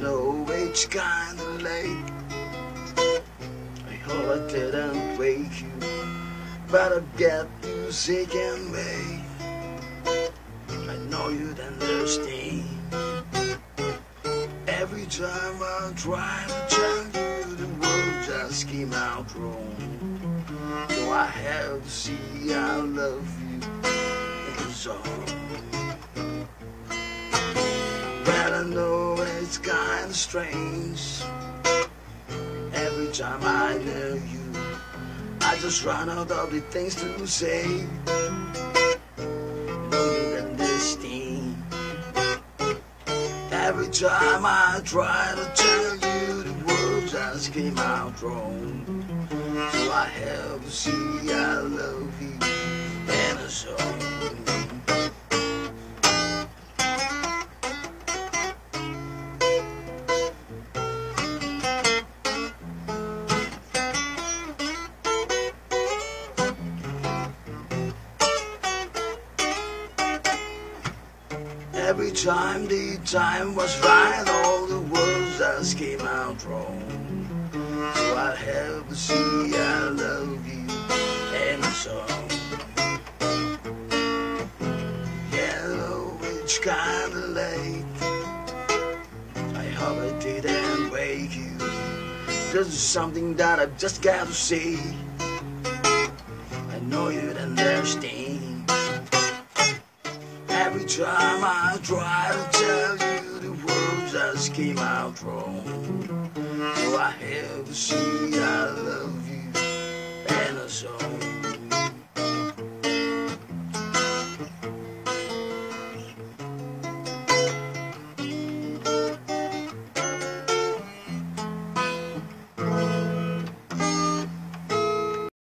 know it's kinda late. I hope I didn't wake you, but I get you sick and wait. I know you'd understand. Every time I try to tell you, the words just came out wrong. So I have to see I love you in a song. But I know it's kinda strange. Every time I know you, I just run out of the things to say. Know you understand. Every time I try to tell you, the words just came out wrong. So I have to see I love you in a song. Every time the time was right, all the words just came out wrong. So I have to see I love you in a song. Hello, it's kinda late. I hope I didn't wake you. This is something that I've just got to say. I know you'd understand. Every time I try to tell you, the words just came out wrong. So I have to see I love you in a song.